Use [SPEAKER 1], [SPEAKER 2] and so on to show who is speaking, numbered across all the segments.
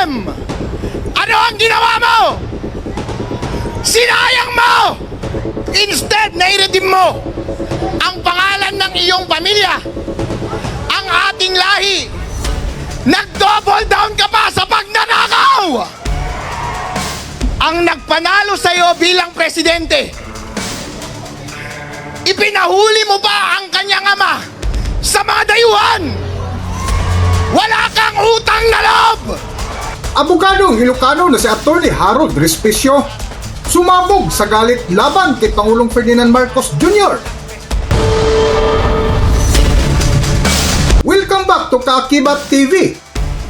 [SPEAKER 1] BBM! Ano ang ginawa mo? Sinayang mo! Instead, nairedeem mo ang pangalan ng iyong pamilya, ang ating lahi. Nag-double down ka pa sa pagnanakaw! Ang nagpanalo sa'yo bilang presidente, ipinahuli mo ba ang kanyang ama sa mga dayuhan? Wala kang utang na loob!
[SPEAKER 2] Abogadong Ilocano na si Atty. Harold Respicio sumabog sa galit laban kay Pangulong Ferdinand Marcos Jr. Welcome back to Kaakibat TV.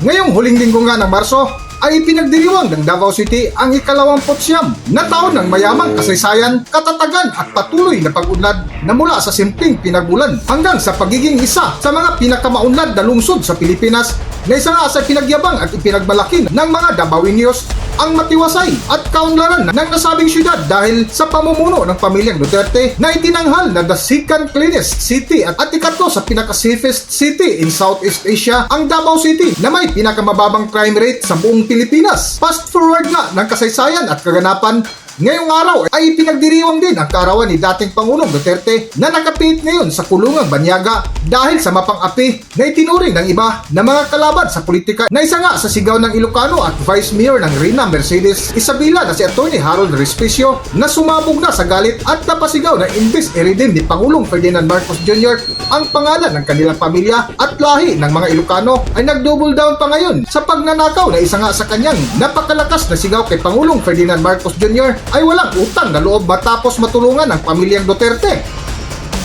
[SPEAKER 2] Ngayong huling linggo nga ng Marso ay ipinagdiriwang ng Davao City ang ika-29 na taon ng mayamang kasaysayan, katatagan at patuloy na pag-unlad na mula sa simpleng pinagmulan hanggang sa pagiging isa sa mga pinakamaunlad na lungsod sa Pilipinas na isa nga sa pinagyabang at ipinagmalaki ng mga Davaoenos ang matiwasay at kaunlaran ng nasabing syudad dahil sa pamumuno ng pamilyang Duterte na itinanghal na the second cleanest city at ikatlo sa pinaka-safest city in Southeast Asia ang Davao City na may pinakamababang crime rate sa buong Pilipinas. Fast forward na ng kasaysayan at kaganapan, ngayong araw ay ipinagdiriwang din ang kaarawan ni dating Pangulong Duterte na nakapiit ngayon sa kulungang Banyaga dahil sa mapang-api na itinuring ng iba na mga kalaban sa politika na isa nga sa sigaw ng Ilocano at Vice Mayor ng Rina Mercedes Isabela na si Atty. Harold Respicio na sumabog na sa galit at napasigaw na imbes i-redeem ni Pangulong Ferdinand Marcos Jr. ang pangalan ng kanilang pamilya at lahi ng mga Ilocano ay nag-double down pa ngayon sa pagnanakaw na isa nga sa kanyang napakalakas na sigaw kay Pangulong Ferdinand Marcos Jr. ay walang utang na loob matapos matulungan ng pamilyang Duterte.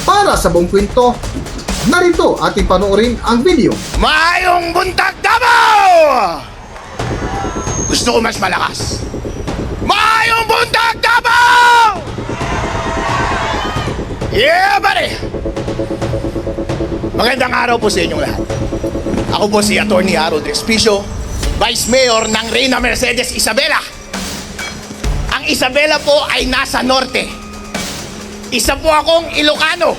[SPEAKER 2] Para sa buong kwento, narito ating panoorin ang video.
[SPEAKER 1] Maayong buntag, Davao! Gusto ko mas malakas. Maayong buntag, Davao! Yeah, buddy! Magandang araw po sa inyong lahat. Ako po si Atty. Harold Respicio, Vice Mayor ng Rina Mercedes Isabela. Ang Isabela po ay nasa norte. Isa po akong Ilocano.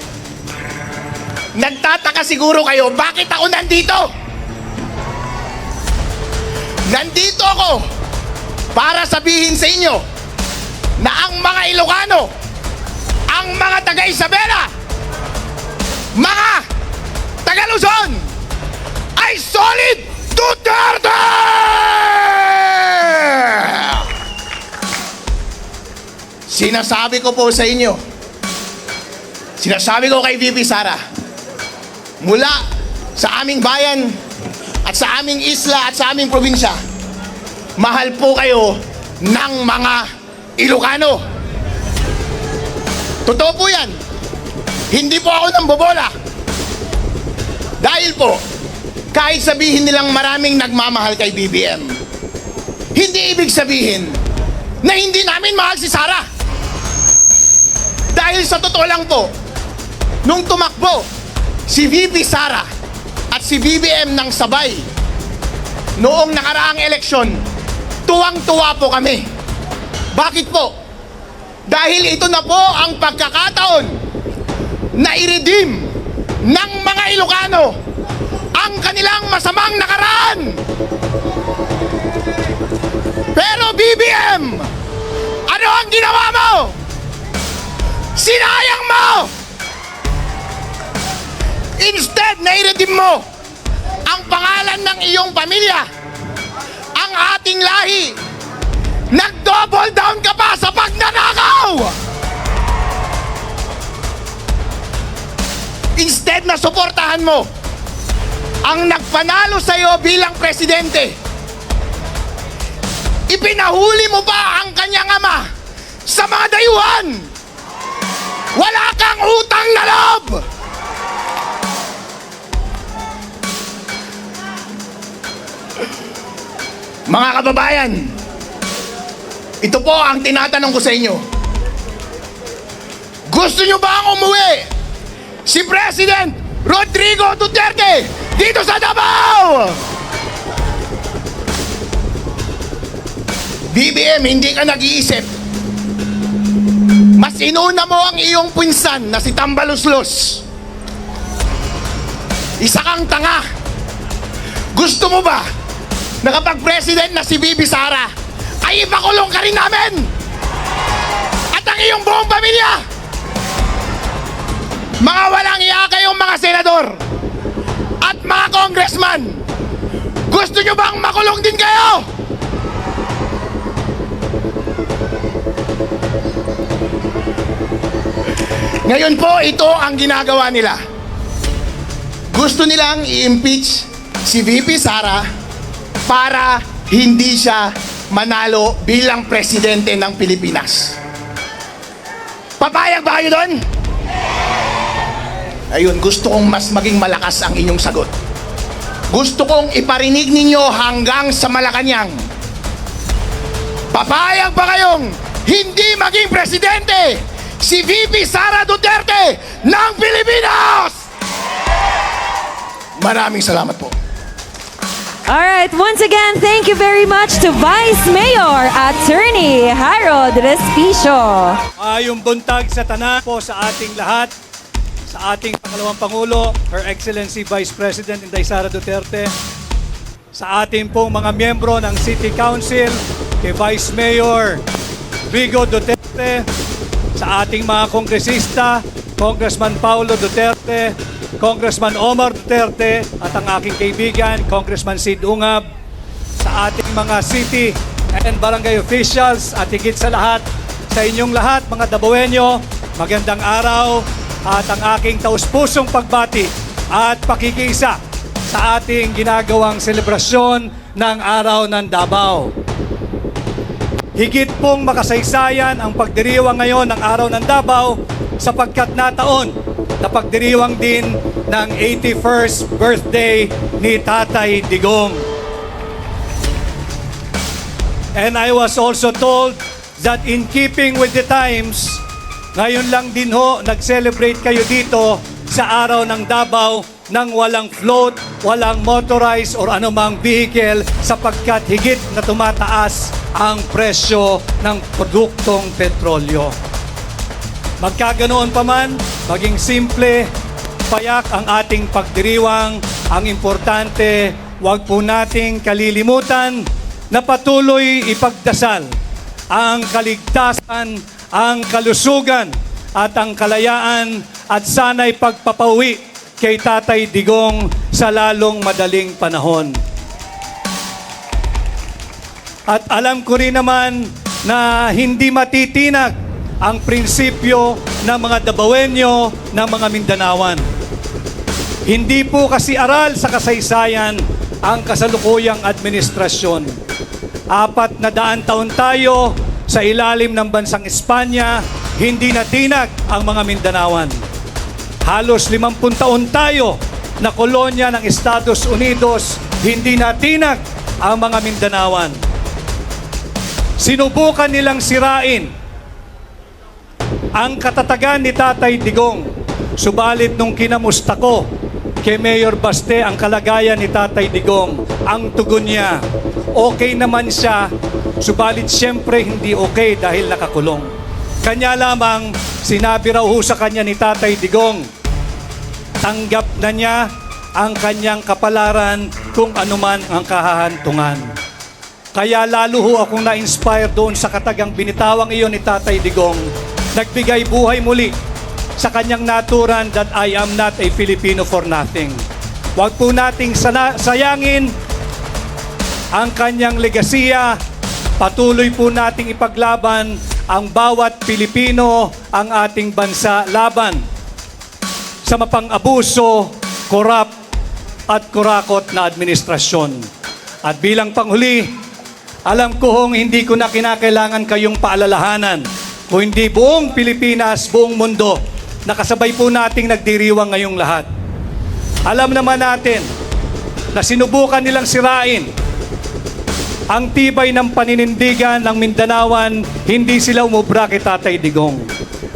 [SPEAKER 1] Nagtataka siguro kayo, bakit ako nandito? Nandito ako para sabihin sa inyo na ang mga Ilocano, ang mga taga-Isabela, mga taga-Luzon, ay solid Duterte! Sinasabi ko po sa inyo, sinasabi ko kay VP Sara, mula sa aming bayan at sa aming isla at sa aming probinsya, mahal po kayo ng mga Ilocano. Totoo po yan. Hindi po ako nambobola. Dahil po, kahit sabihin nilang maraming nagmamahal kay BBM, hindi ibig sabihin na hindi namin mahal si Sara. Dahil sa totoo lang po, nung tumakbo si VP Sara at si BBM ng sabay noong nakaraang eleksyon, tuwang-tuwa po kami. Bakit po? Dahil ito na po ang pagkakataon na i-redeem ng mga Ilocano ang kanilang masamang nakaraan. Pero BBM, ano ang ginawa mo? Sinayang mo! Instead, nairedeem mo ang pangalan ng iyong pamilya, ang ating lahi. Nag-double down ka pa sa pagnanakaw! Instead na suportahan mo ang nagpanalo sa'yo bilang presidente, ipinahuli mo ba ang kanyang ama sa mga dayuhan? Wala kang utang na loob! Mga kababayan, ito po ang tinatanong ko sa inyo. Gusto nyo ba ang umuwi si President Rodrigo Duterte dito sa Davao? BBM, hindi ka nag-iisip. Mas inuna mo ang iyong pinsan na si Tambaluslos. Isa kang tanga. Gusto mo ba na kapag president na si Bibi Sara, ay ipakulong ka rin namin! At ang iyong buong pamilya! Mga walang iya kayong mga senador at mga congressman, gusto nyo bang makulong din kayo? Ngayon po, ito ang ginagawa nila. Gusto nilang i-impeach si VP Sara para hindi siya manalo bilang presidente ng Pilipinas. Papayag ba kayo doon? Ayun, gusto kong mas maging malakas ang inyong sagot. Gusto kong iparinig ninyo hanggang sa Malacanang. Papayag ba kayong hindi maging presidente si VP Sara Duterte ng Pilipinas? Maraming salamat po.
[SPEAKER 3] Alright, once again, thank you very much to Vice Mayor Attorney Harold Respicio.
[SPEAKER 4] Yung buntag sa tanan po sa ating lahat, sa ating pangalawang Pangulo, Her Excellency Vice President Inday Sara Duterte, sa ating pong mga miyembro ng City Council, kay Vice Mayor Vigo Duterte, sa ating mga kongresista, Congressman Paulo Duterte, Congressman Omar Duterte, at ang aking kaibigan, Congressman Sid Ungab, sa ating mga city and barangay officials, at higit sa lahat, sa inyong lahat, mga Dabawenyo, magandang araw, at ang aking taus-pusong pagbati at pakikiisa sa ating ginagawang selebrasyon ng Araw ng Davao. Higit pong makasaysayan ang pagdiriwang ngayon ng Araw ng Davao sapagkat nataon na pagdiriwang din ng 81st birthday ni Tatay Digong. And I was also told that in keeping with the times, ngayon lang din ho, nag-celebrate kayo dito sa Araw ng Davao nang walang float, walang motorized or anumang vehicle sapagkat higit na tumataas ang presyo ng produktong petrolyo. Magkaganoon pa man, maging simple, payak ang ating pagdiriwang, ang importante, huwag po nating kalilimutan na patuloy ipagdasal ang kaligtasan, ang kalusugan at ang kalayaan at sana'y pagpapauwi kay Tatay Digong sa lalong madaling panahon. At alam ko rin naman na hindi matitinag ang prinsipyo ng mga Dabawenyo, ng mga Mindanawan. Hindi po kasi aral sa kasaysayan ang kasalukuyang administrasyon. 400 taon tayo sa ilalim ng bansang Espanya, hindi natinag ang mga Mindanawan. Halos 50 taon tayo na kolonya ng Estados Unidos, hindi natinag ang mga Mindanawan. Sinubukan nilang sirain ang katatagan ni Tatay Digong. Subalit nung kinamusta ko kay Mayor Baste ang kalagayan ni Tatay Digong, ang tugon niya, okay naman siya, subalit siyempre hindi okay dahil nakakulong. Kanya lamang sinabi raw ho sa kanya ni Tatay Digong, tanggap na niya ang kanyang kapalaran kung anuman ang kahahantungan. Kaya lalo ho akong na-inspire doon sa katagang binitawang iyon ni Tatay Digong, nagbigay buhay muli sa kanyang naturan that I am not a Filipino for nothing. Huwag po nating sayangin ang kanyang legasiya. Patuloy po nating ipaglaban ang bawat Pilipino, ang ating bansa laban sa mapang-abuso, korap at kurakot na administrasyon. At bilang panghuli, alam ko hong hindi ko na kinakailangan kayong paalalahanan, kung hindi buong Pilipinas, buong mundo, nakasabay po nating nagdiriwang ngayong lahat. Alam naman natin na sinubukan nilang sirain ang tibay ng paninindigan ng Mindanawan, hindi sila umubra kay Tatay Digong.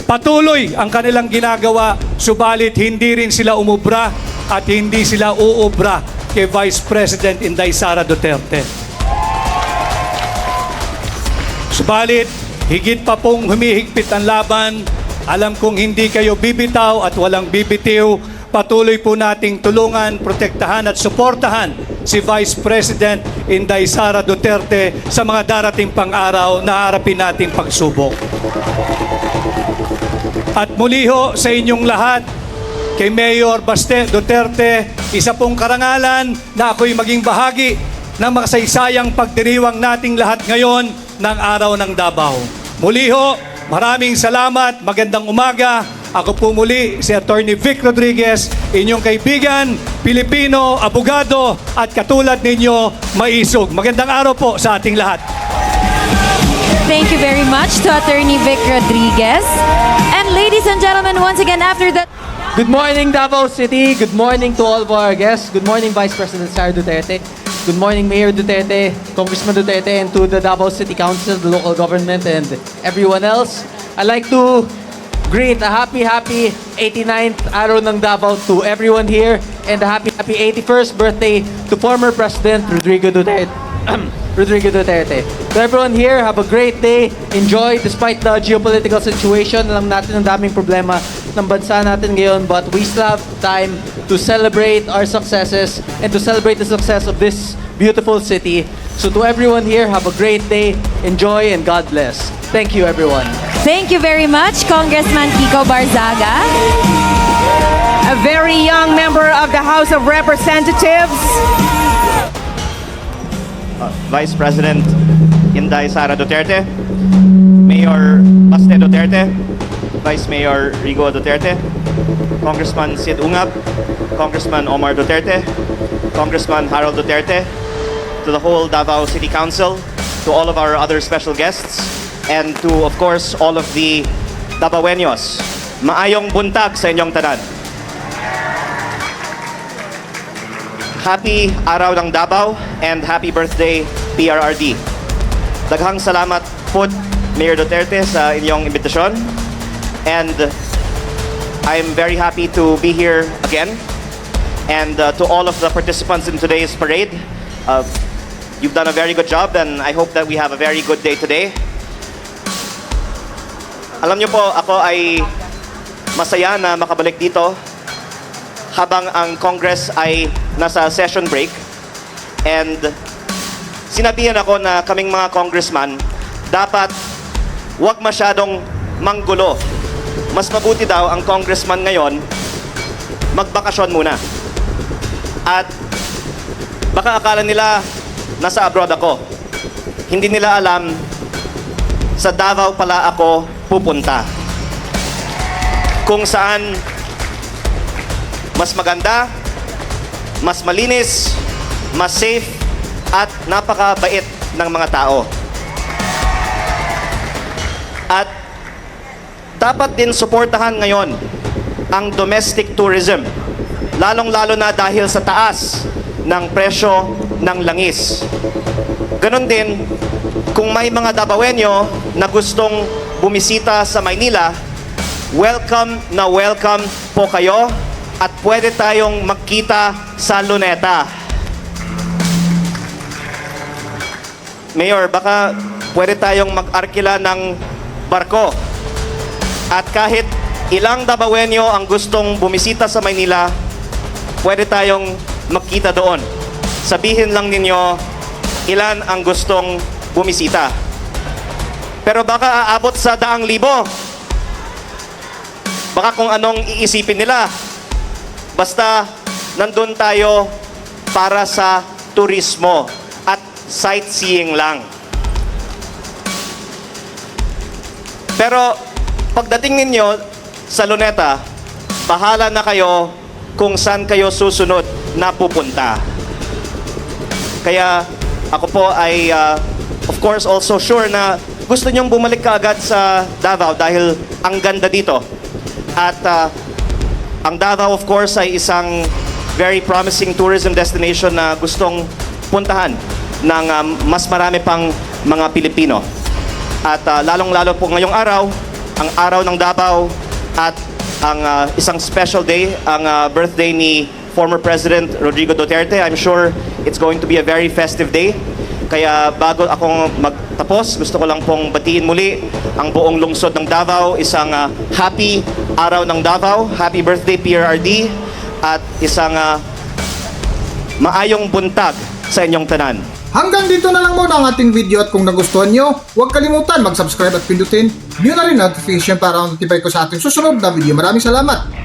[SPEAKER 4] Patuloy ang kanilang ginagawa, subalit hindi rin sila umubra at hindi sila uubra kay Vice President Inday Sara Duterte. Subalit, higit pa pong humihigpit ang laban, alam kong hindi kayo bibitaw at walang bibitiw. Patuloy po nating tulungan, protektahan at suportahan si Vice President Inday Sara Duterte sa mga darating pang araw na harapin nating pagsubok. At muli ho sa inyong lahat, kay Mayor Baste Duterte, isa pong karangalan na ako'y maging bahagi ng makasaysayang pagdiriwang nating lahat ngayon ng Araw ng Davao. Muli ho, maraming salamat, magandang umaga. Ako po muli si Attorney Vic Rodriguez, inyong kaibigan, Pilipino, abogado at katulad ninyo, maisog. Magandang araw po sa ating lahat.
[SPEAKER 3] Thank you very much to Attorney Vic Rodriguez. And ladies and gentlemen, once again, after that...
[SPEAKER 5] Good morning, Davao City. Good morning to all of our guests. Good morning, Vice President Sara Duterte. Good morning, Mayor Duterte, Congressman Duterte, and to the Davao City Council, the local government, and everyone else. I'd like to greet a happy 89th Araw ng Davao to everyone here, and a happy 81st birthday to former President Rodrigo Duterte. Rodrigo Duterte. To everyone here, have a great day. Enjoy despite the geopolitical situation. Alam natin ang daming problema ng bansa natin ngayon, but we still have time to celebrate our successes and to celebrate the success of this beautiful city. So to everyone here, have a great day. Enjoy and God bless. Thank you, everyone.
[SPEAKER 3] Thank you very much, Congressman Kiko Barzaga.
[SPEAKER 6] A very young member of the House of Representatives.
[SPEAKER 7] Vice President Inday Sara Duterte, Mayor Baste Duterte, Vice Mayor Rigo Duterte, Congressman Sid Ungab, Congressman Omar Duterte, Congressman Harold Duterte, to the whole Davao City Council, to all of our other special guests, and to, of course, all of the Davaoenos. Maayong buntag sa inyong tanan. Happy Araw ng Davao and happy birthday PRRD. Daghang salamat po Mayor Duterte sa inyong imbitasyon, and I'm very happy to be here again. And to all of the participants in today's parade, you've done a very good job, and I hope that we have a very good day today. Alam niyo po, ako ay masaya na makabalik dito habang ang Congress ay nasa session break, and sinabihan ako na kaming mga congressman dapat wag masyadong manggulo. Mas mabuti daw ang congressman ngayon magbakasyon muna. At baka akala nila nasa abroad ako. Hindi nila alam sa Davao pala ako pupunta, kung saan mas maganda, mas malinis, mas safe, at napakabait ng mga tao. At dapat din suportahan ngayon ang domestic tourism, lalong-lalo na dahil sa taas ng presyo ng langis. Ganon din, kung may mga Davaoenyo na gustong bumisita sa Maynila, welcome na welcome po kayo. At pwede tayong magkita sa Luneta. Mayor, baka pwede tayong mag-arkila ng barko. At kahit ilang Davaoenyo ang gustong bumisita sa Maynila, pwede tayong magkita doon. Sabihin lang ninyo ilan ang gustong bumisita. Pero baka aabot sa 100,000. Baka kung anong iisipin nila. Basta nandun tayo para sa turismo at sightseeing lang. Pero pagdating ninyo sa Luneta, bahala na kayo kung saan kayo susunod na pupunta. Kaya ako po ay of course also sure na gusto nyong bumalik kaagad sa Davao dahil ang ganda dito. At ang Davao, of course, ay isang very promising tourism destination na gustong puntahan ng mas marami pang mga Pilipino. At lalong-lalo po ngayong araw, ang araw ng Davao at ang isang special day, ang birthday ni former President Rodrigo Duterte. I'm sure it's going to be a very festive day. Kaya bago akong magtapos, gusto ko lang pong batiin muli ang buong lungsod ng Davao. Isang happy Araw ng Davao, happy birthday PRRD, at isang Maayong buntag sa inyong tanan.
[SPEAKER 2] Hanggang dito na lang muna ang ating video at kung nagustuhan nyo, huwag kalimutan mag-subscribe at pindutin nyo na rin notification para notify ko sa ating susunod na video. Maraming salamat!